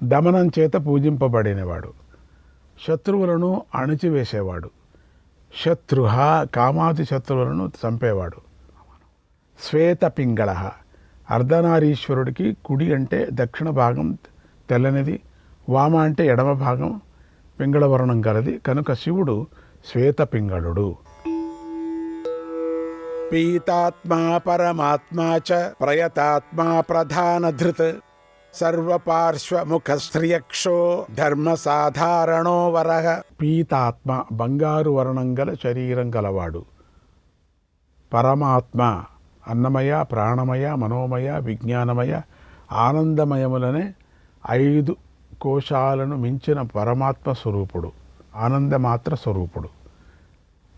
Speaker 9: దమనం చేత పూజింపబడినవాడు. శత్రువులను అణిచివేసేవాడు. శత్రుహ కామాది శత్రువులను చంపేవాడు. శ్వేతపింగళ అర్ధనారీశ్వరుడికి కుడి అంటే దక్షిణ భాగం తెల్లనిది, వామ అంటే ఎడమ భాగం పింగళవర్ణం గలది కనుక శివుడు శ్వేతపింగళుడు.
Speaker 6: పీతాత్మా పరమాత్మా చ ప్రయతాత్మా ప్రధానధృత్ సర్వపార్శ్వముఖశ్రియక్షో ధర్మసాధారణో వరః.
Speaker 9: పీతాత్మ బంగారు వర్ణం గల శరీరం గలవాడు. పరమాత్మ అన్నమయ ప్రాణమయ మనోమయ విజ్ఞానమయ ఆనందమయములనే 5 కోశాలను మించిన పరమాత్మ స్వరూపుడు. ఆనందమాత్ర స్వరూపుడు.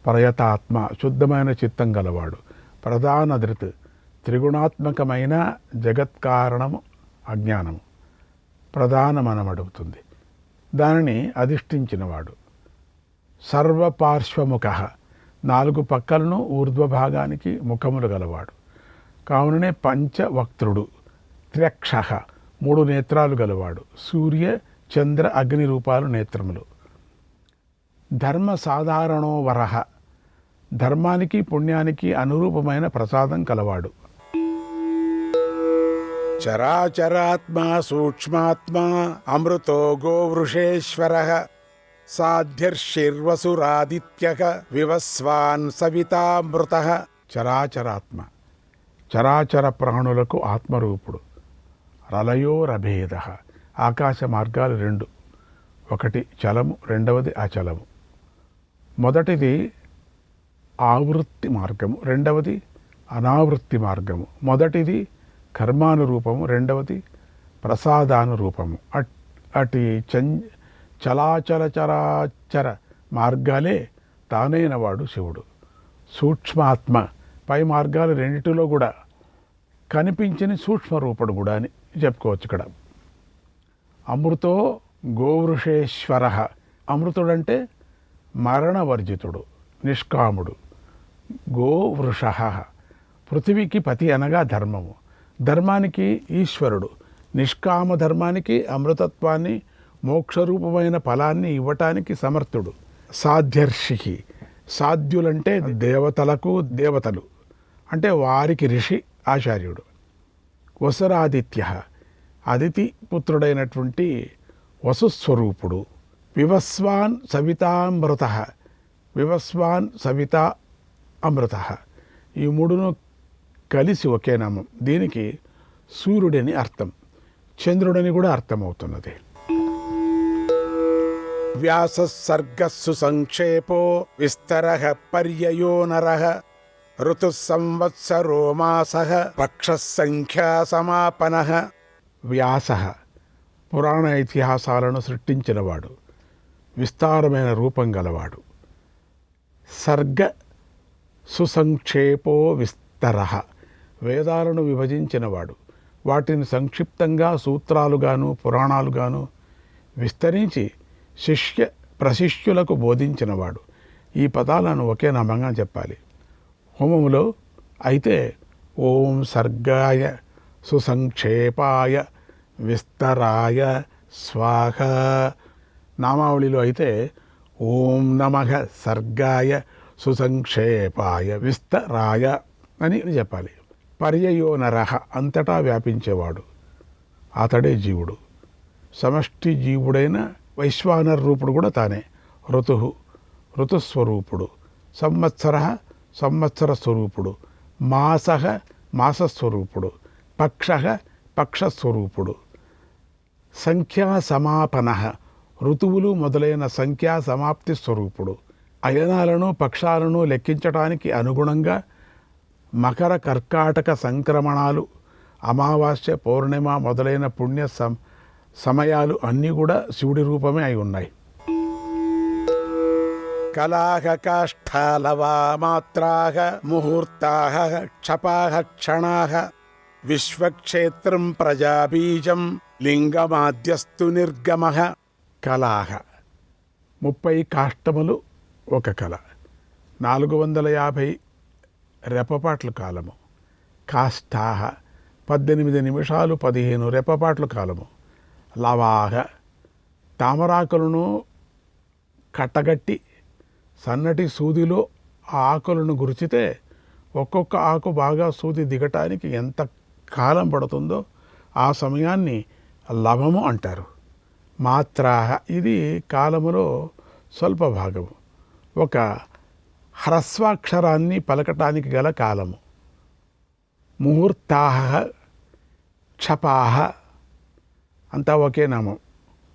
Speaker 9: ప్రయతాత్మ శుద్ధమైన చిత్తం గలవాడు. ప్రధాన ధృత్ త్రిగుణాత్మకమైన జగత్కారణము అజ్ఞానము ప్రధానమనమడుగుతుంది, దానిని అధిష్ఠించినవాడు. సర్వపార్శ్వముఖ 4 పక్కలను ఊర్ధ్వభాగానికి ముఖములు గలవాడు. కావుననే పంచవక్త్రుడు. త్ర్యక్ష 3 నేత్రాలు గలవాడు. సూర్య చంద్ర అగ్ని రూపాలు నేత్రములు. ధర్మ సాధారణో వరహ ధర్మానికి పుణ్యానికి అనురూపమైన ప్రసాదం కలవాడు.
Speaker 6: చరాచరాత్మా సూక్ష్మాత్మా అమృతో గోవృషేశ్వరః సాధ్యర్షిర్వసురాదిత్యః వివస్వాన్ సవితామృతః.
Speaker 9: చరాచరాత్మ చరాచర ప్రాణులకు ఆత్మరూపుడు. రలయోరభేద ఆకాశ మార్గాలు రెండు, ఒకటి చలము, రెండవది అచలము. మొదటిది ఆవృత్తి మార్గము, రెండవది అనావృత్తి మార్గము. మొదటిది కర్మానురూపము, రెండవది ప్రసాదానురూపము. అటు చలాచల చరాచర మార్గాలే తానైన వాడు శివుడు. సూక్ష్మాత్మ పై మార్గాలు రెండిటిలో కూడా కనిపించని సూక్ష్మరూపుడు కూడా అని చెప్పుకోవచ్చు. ఇక్కడ అమృతో గోవృషేశ్వర, అమృతుడంటే మరణవర్జితుడు, నిష్కాముడు. గోవృష, పృథివీకి పతి అనగా ధర్మము, ధర్మానికి ఈశ్వరుడు, నిష్కామ ధర్మానికి అమృతత్వాన్ని మోక్షరూపమైన ఫలాన్ని ఇవ్వటానికి సమర్థుడు. సాధ్యర్షి, సాధ్యులంటే దేవతలకు దేవతలు, అంటే వారికి ఋషి ఆచార్యుడు. వసురాదిత్య, అదితి పుత్రుడైనటువంటి వసుస్వరూపుడు. వివస్వాన్ సవితామృత, వివస్వాన్ సవితా అమృత, ఈ మూడును కలిసి ఒకే నామం. దీనికి సూర్యుడని అర్థం, చంద్రుడని కూడా అర్థమవుతున్నది. వ్యాససర్గస్సు సంక్షేపో విస్తరః పర్యయో నరః ఋతు సంవత్సరో మాసః పక్ష సంఖ్యా సమాపనః. వ్యాస, పురాణ ఇతిహాసాలను సృష్టించినవాడు, విస్తారమైన రూపం గలవాడు. సర్గ సుసంక్షేపో విస్తరః, వేదాలను విభజించినవాడు, వాటిని సంక్షిప్తంగా సూత్రాలుగాను పురాణాలుగాను విస్తరించి ప్రశిష్యులకు బోధించినవాడు. ఈ పదాలను ఒకే నామంగా చెప్పాలి. హోమములో అయితే ఓం సర్గాయ సుసంక్షేపాయ విస్తరాయ స్వాహ, నామావళిలో అయితే ఓం నమః సర్గాయ సుసంక్షేపాయ విస్తరాయ అని చెప్పాలి. పర్యయో నరః, అంతటా వ్యాపించేవాడు, అతడే జీవుడు. సమష్టి జీవుడైన వైశ్వానర రూపుడు కూడా తానే. ఋతు, ఋతుస్వరూపుడు. సంవత్సర, సంవత్సర స్వరూపుడు. మాస, మాసస్వరూపుడు. పక్ష, పక్షస్వరూపుడు. సంఖ్యా సమాపన, ఋతువులు మొదలైన సంఖ్యా సమాప్తి స్వరూపుడు. అయనాలను పక్షాలను లెక్కించటానికి అనుగుణంగా మకర కర్కాటక సంక్రమణాలు, అమావాస్య, పౌర్ణిమ మొదలైన పుణ్య సమయాలు అన్నీ కూడా శివుడి రూపమే అయి ఉన్నాయి. కళాహ కాష్ఠాలవా మాత్రాహ ముహూర్తాహ క్షపాహ క్షణాహ విశ్వక్షేత్రం ప్రజాబీజం లింగమాద్యస్తు నిర్గమః. కళాహ 30 కాష్టములు ఒక కళ, 450 రెప్పపాట్ల కాలము. కాష్ఠాహ 18 నిమిషాలు 15 రెప్పపాట్ల కాలము. లవాహ తామరాకులను కట్టగట్టి సన్నటి సూదిలో ఆ ఆకులను గురిచితే ఒక్కొక్క ఆకు బాగా సూది దిగటానికి ఎంత కాలం పడుతుందో ఆ సమయాన్ని లవము అంటారు. మాత్రాహ ఇది కాలములో స్వల్ప భాగము, ఒక హ్రస్వాక్షరాన్ని పలకటానికి గల కాలము. ముహూర్తాహ, క్షపాహ అంతా ఒకే నామం.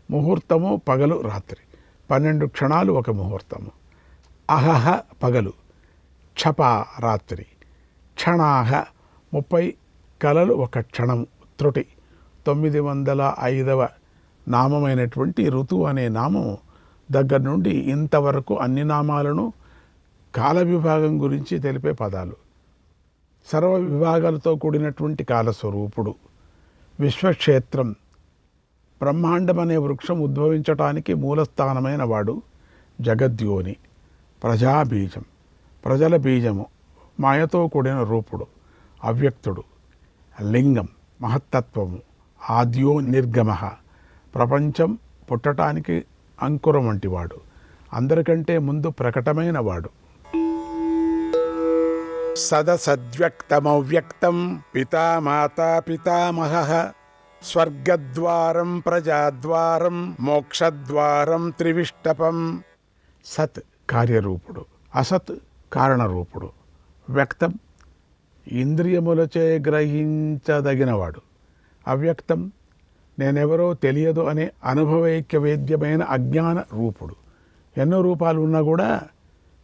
Speaker 9: ముహూర్తము పగలు రాత్రి, 12 క్షణాలు ఒక ముహూర్తము. అహహ పగలు, క్షప రాత్రి. క్షణాహ 30 కలలు ఒక క్షణము. త్రుటి 905వ నామమైనటువంటి ఋతువు అనే నామం దగ్గర నుండి ఇంతవరకు అన్ని నామాలను కాల విభాగం గురించి తెలిపే పదాలు. సర్వ విభాగాలతో కూడినటువంటి కాలస్వరూపుడు. విశ్వక్షేత్రం, బ్రహ్మాండం అనే వృక్షం ఉద్భవించటానికి మూలస్థానమైన వాడు జగద్యోని. ప్రజాబీజం, ప్రజల బీజము, మాయతో కూడిన రూపుడు. అవ్యక్తుడు. లింగం, మహత్తత్వము. ఆద్యో నిర్గమః, ప్రపంచం పుట్టటానికి అంకురం వంటివాడు, అందరికంటే ముందు ప్రకటమైన వాడు. సదసద్వ్యక్తమవ్యక్తం పితామాతా పితామహః స్వర్గద్వారం ప్రజాద్వారం మోక్షద్వారం త్రివిష్టపం. సత్ కార్యరూపుడు, అసత్ కారణరూపుడు. వ్యక్తం ఇంద్రియములచే గ్రహించదగినవాడు. అవ్యక్తం నేనెవరో తెలియదు అనే అనుభవైక్య వేద్యమైన అజ్ఞాన రూపుడు. ఎన్నో రూపాలు ఉన్నా కూడా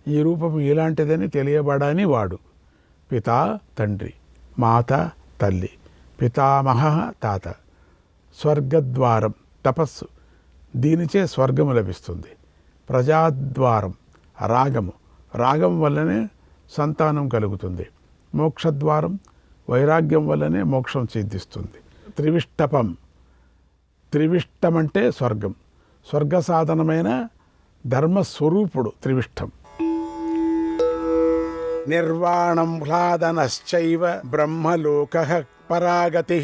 Speaker 9: ఈ రూపం ఇలాంటిదని తెలియబడని వాడు. పితా తండ్రి, మాత తల్లి, పితామహ తాత, స్వర్గద్వారం తపస్సు, దీనిచే స్వర్గము లభిస్తుంది. ప్రజాద్వారం రాగము, రాగం వల్లనే సంతానం కలుగుతుంది. మోక్షద్వారం వైరాగ్యం వల్లనే మోక్షం సిద్ధిస్తుంది. త్రివిష్టపం, త్రివిష్టం అంటే స్వర్గం, స్వర్గ సాధనమైన ధర్మస్వరూపుడు త్రివిష్టం. నిర్వాణం హ్లాదనశ్చైవ బ్రహ్మలోకః పరాగతి,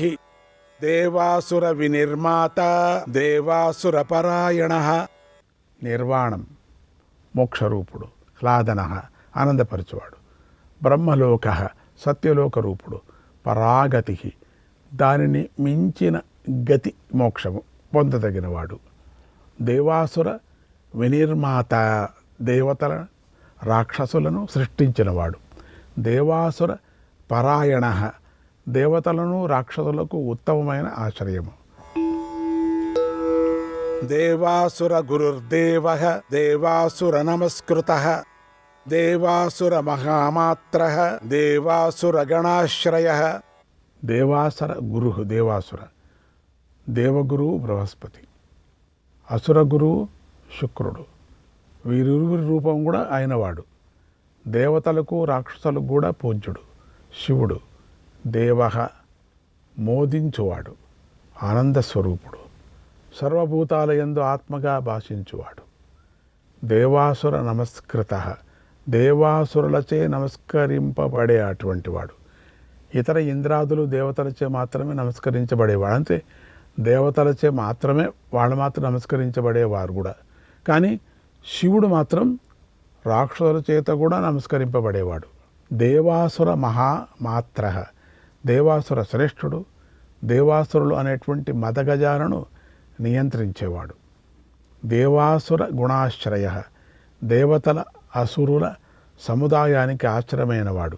Speaker 9: దేవాసుర వినిర్మాత దేవాసుర పరాయణః. నిర్వాణం మోక్షరూపుడు, హ్లాదనః ఆనందపరచువాడు, బ్రహ్మలోకః సత్యలోక రూపుడు, పరాగతి దానిని మించిన గతి మోక్షము పొందదగినవాడు, దేవాసుర వినిర్మాత దేవతల రాక్షసులను సృష్టించినవాడు, దేవాసుర పరాయణ దేవతలను రాక్షసులకు ఉత్తమమైన ఆశ్రయము, దేవాసుర గురుర్దేవ దేవాసుర నమస్కృత దేవాసుర మహామాత్ర దేవాసుర గణాశ్రయ. దేవాసుర గురు దేవాసుర, దేవగురువు బృహస్పతి, అసుర గురువు శుక్రుడు, వీరిరువురి రూపం కూడా అయినవాడు. దేవతలకు రాక్షసులకు కూడా పూజ్యుడు శివుడు. దేవః మోదించువాడు, ఆనందస్వరూపుడు, సర్వభూతాలయందు ఆత్మగా భాషించువాడు. దేవాసుర నమస్కృత దేవాసురులచే నమస్కరింపబడే అటువంటి వాడు. ఇతర ఇంద్రాదులు దేవతలచే మాత్రమే నమస్కరించబడేవాడు. అంతే, దేవతలచే మాత్రమే వాళ్ళు మాత్రం నమస్కరించబడేవారు కూడా. కానీ శివుడు మాత్రం రాక్షసుల చేత కూడా నమస్కరింపబడేవాడు. దేవాసుర మహామాత్ర దేవాసుర శ్రేష్ఠుడు, దేవాసురులు అనేటువంటి మదగజాలను నియంత్రించేవాడు. దేవాసుర గుణాశ్రయ దేవతల అసురుల సముదాయానికి ఆశ్రయమైనవాడు,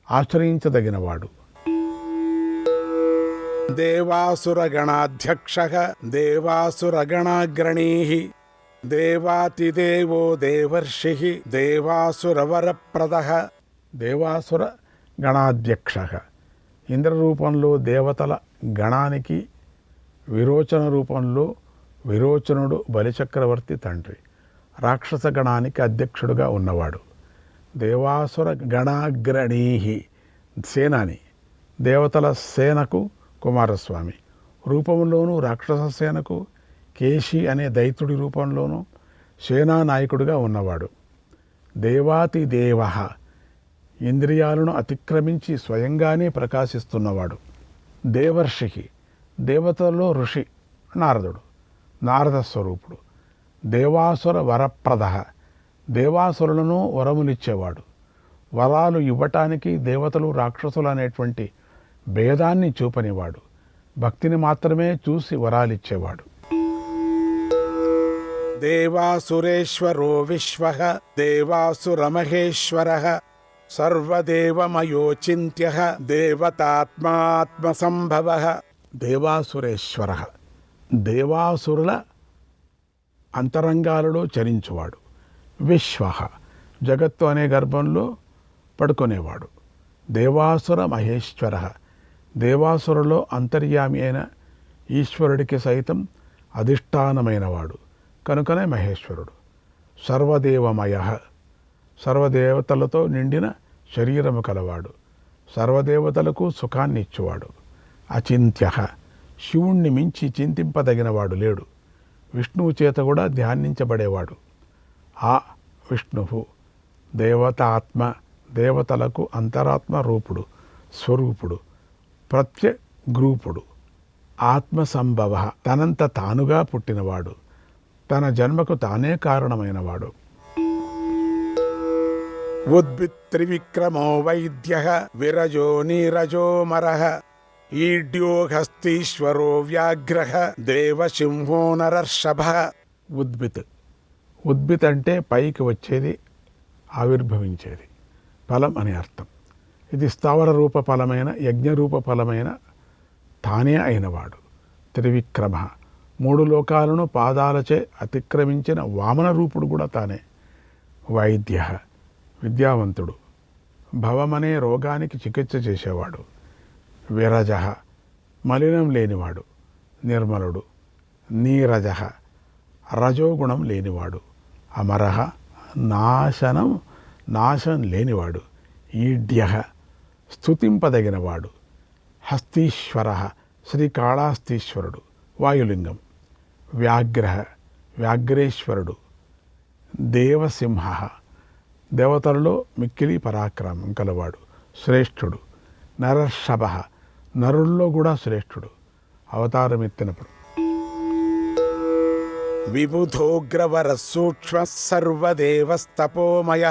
Speaker 9: ఆశ్రయించదగినవాడు. దేవాసుర గణాధ్యక్ష దేవాసుర గణాగ్రణీ దేవాతిదేవో దేవర్షి దేవాసుర వరప్రద. దేవాసుర గణాధ్యక్ష ఇంద్ర రూపంలో దేవతల గణానికి, విరోచన రూపంలో విరోచనుడు బలిచక్రవర్తి తండ్రి, రాక్షస గణానికి అధ్యక్షుడుగా ఉన్నవాడు. దేవాసుర గణాగ్రణీ సేనాని, దేవతల సేనకు కుమారస్వామి రూపంలోనూ, రాక్షస సేనకు కేశి అనే దైత్యుడి రూపంలోనూ సేనానాయకుడిగా ఉన్నవాడు. దేవాతి దేవ ఇంద్రియాలను అతిక్రమించి స్వయంగానే ప్రకాశిస్తున్నవాడు. దేవర్షి దేవతల్లో ఋషి నారదుడు, నారద స్వరూపుడు. దేవాసుర వరప్రద దేవాసురులను వరములిచ్చేవాడు. వరాలు ఇవ్వటానికి దేవతలు రాక్షసులు అనేటువంటి భేదాన్ని చూపనివాడు. భక్తిని మాత్రమే చూసి వరాలిచ్చేవాడు. దేవాసురేశ్వరో విశ్వ దేవాసుర మహేశ్వర సర్వదేవమయోచింత్య దేవతాత్మాత్మసంభవ. దేవాసురేశ్వర దేవాసురుల అంతరంగాలలో చరించువాడు. విశ్వ జగత్తు అనే గర్భంలో పడుకునేవాడు. దేవాసుర మహేశ్వర దేవాసురులో అంతర్యామి అయిన ఈశ్వరుడికి సైతం అధిష్టానమైనవాడు కనుకనే మహేశ్వరుడు. సర్వదేవమయ సర్వదేవతలతో నిండిన శరీరము కలవాడు. సర్వదేవతలకు సుఖాన్ని ఇచ్చువాడు. అచింత్య శివుణ్ణి మించి చింతింపదగినవాడు లేడు. విష్ణువు చేత కూడా ధ్యానించబడేవాడు. ఆ విష్ణువు దేవతాత్మ దేవతలకు అంతరాత్మ రూపుడు, స్వరూపుడు, ప్రత్యగ్రూపుడు, ఆత్మసంభవ తనంత తానుగా పుట్టినవాడు, తన జన్మకు తానే కారణమైనవాడు. ఉద్భిత్రివిక్రమో వైద్య విరజో నీరజో మరః ఈడ్యో హస్తీశ్వరో వ్యాఘ్ర దేవసింహో నరర్షభ. ఉద్భిత్ ఉద్భిత్ అంటే పైకి వచ్చేది, ఆవిర్భవించేది, ఫలం అని అర్థం. ఇది స్థావర రూప ఫలమైన యజ్ఞరూప ఫలమైన తానే అయినవాడు. త్రివిక్రమ, 3 లోకాలను పాదాలచే అతిక్రమించిన వామన రూపుడు కూడా తానే. వైద్య, విద్యావంతుడు, భవమనే రోగానికి చికిత్స చేసేవాడు. విరజ, మలినం లేనివాడు, నిర్మలుడు. నీరజ, రజోగుణం లేనివాడు. అమరహ, నాశం లేనివాడు. ఈడ్య, స్తుతింపదగినవాడు. హస్తీశ్వర, శ్రీకాళహస్తీశ్వరుడు, వాయులింగం. వ్యాఘ్ర, వ్యాఘ్రేశ్వరుడు. దేవసింహ, దేవతలలో మిక్కిలి పరాక్రమం కలవాడు, శ్రేష్ఠుడు. నరర్షభ, నరుల్లో కూడా శ్రేష్ఠుడు, అవతారమెత్తినప్పుడు.
Speaker 10: విబుధోగ్రవర సూక్ష్మ సర్వదేవస్తపోమయ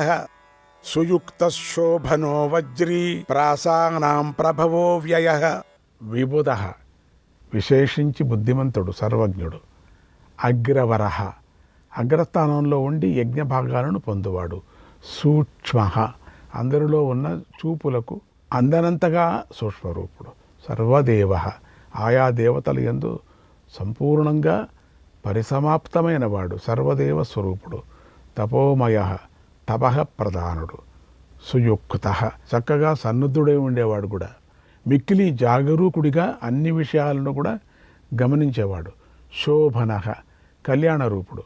Speaker 10: సుయుక్త శోభనో వజ్రీ ప్రాసానాం ప్రభవో వ్యయ.
Speaker 9: విబుధ, విశేషించి బుద్ధిమంతుడు, సర్వజ్ఞుడు. అగ్రవర, అగ్రస్థానంలో ఉండి యజ్ఞ భాగాలను పొందువాడు. సూక్ష్మ, అందరిలో ఉన్న చూపులకు అందనంతగా సూక్ష్మరూపుడు. సర్వదేవ, ఆయా దేవతల యందు సంపూర్ణంగా పరిసమాప్తమైన వాడు. సర్వదేవ స్వరూపుడు. తపోమయ, తపః ప్రధానుడు. సుయుక్త, చక్కగా సన్నుద్ధుడై ఉండేవాడు కూడా. మిక్కిలి జాగరూకుడిగా అన్ని విషయాలను కూడా గమనించేవాడు. శోభన, కళ్యాణ రూపుడు,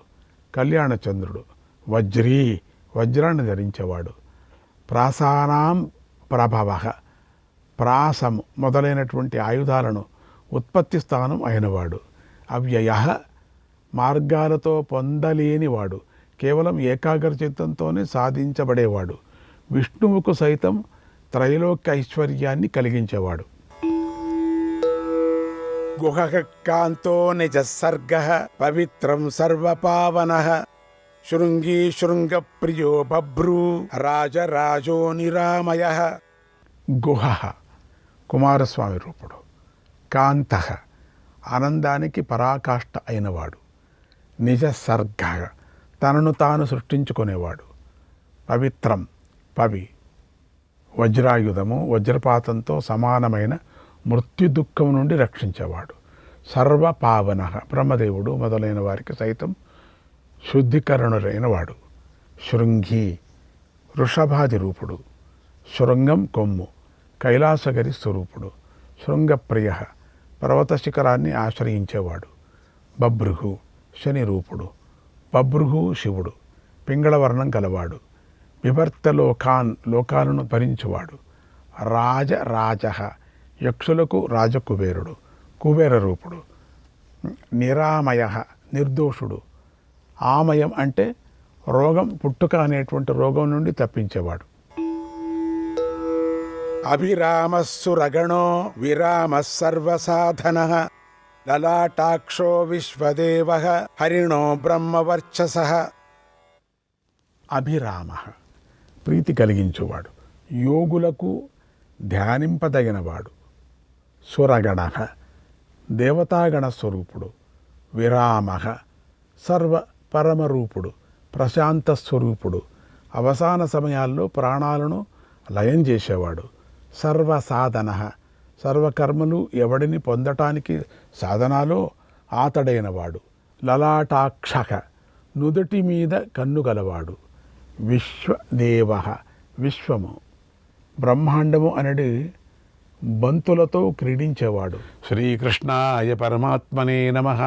Speaker 9: కళ్యాణచంద్రుడు. వజ్రీ, వజ్రాన్ని ధరించేవాడు. ప్రాసానాం ప్రభవ, ప్రాసము మొదలైనటువంటి ఆయుధాలను ఉత్పత్తి స్థానం అయినవాడు. అవ్యయ, మార్గాలతో పొందలేనివాడు, కేవలం ఏకాగ్ర చిత్తంతోనే సాధించబడేవాడు. విష్ణువుకు సైతం త్రైలోక్య ఐశ్వర్యాన్ని కలిగించేవాడు.
Speaker 10: గుహకాంతో నిజ సర్గ పవిత్రం సర్వపావన శృంగీ శృంగ ప్రియో బభ్రూ రాజరాజో నిరామయ.
Speaker 9: గుహ, కుమారస్వామి రూపుడు. కాంత, ఆనందానికి పరాకాష్ఠ అయినవాడు. నిజ సర్గ, తనను తాను సృష్టించుకునేవాడు. పవిత్రం, పవి, వజ్రాయుధము, వజ్రపాతంతో సమానమైన మృత్యు దుఃఖం నుండి రక్షించేవాడు. సర్వపావన, బ్రహ్మదేవుడు మొదలైన వారికి సైతం శుద్ధీకరణులైన వాడు. శృంగి, వృషభాది రూపుడు. శృంగం, కొమ్ము, కైలాసగిరి స్వరూపుడు. శృంగప్రియ, పర్వత శిఖరాన్ని ఆశ్రయించేవాడు. బభ్రుహు, శని రూపుడు. బభ్రుహు, శివుడు, పింగళవర్ణం గలవాడు. విభర్త లోకాన్, లోకాలను భరించువాడు. రాజ, యక్షులకు రాజకుబేరుడు, కుబేర రూపుడు. నిరామయ, నిర్దోషుడు. ఆమయం అంటే రోగం, పుట్టుక అనేటువంటి రోగం నుండి తప్పించేవాడు.
Speaker 10: అభిరామస్సురగణో విరామ సర్వసాధన లలాటాక్షో విశ్వదేవ హరిణో బ్రహ్మవర్చస.
Speaker 9: అభిరామ, ప్రీతి కలిగించువాడు, యోగులకు ధ్యానింపదగినవాడు. సురగణ, దేవతాగణ స్వరూపుడు. విరామ, సర్వ పరమరూపుడు, ప్రశాంత స్వరూపుడు. అవసాన సమయాల్లో ప్రాణాలను లయం చేసేవాడు. సర్వసాధన, సర్వకర్మలు ఎవడిని పొందటానికి సాధనాలో ఆతడైనవాడు. లలాటాక్ష, నుదుటి మీద కన్ను గలవాడు. విశ్వదేవ, విశ్వము, బ్రహ్మాండము అనేది బంతులతో క్రీడించేవాడు.
Speaker 6: శ్రీకృష్ణాయ పరమాత్మనే నమః.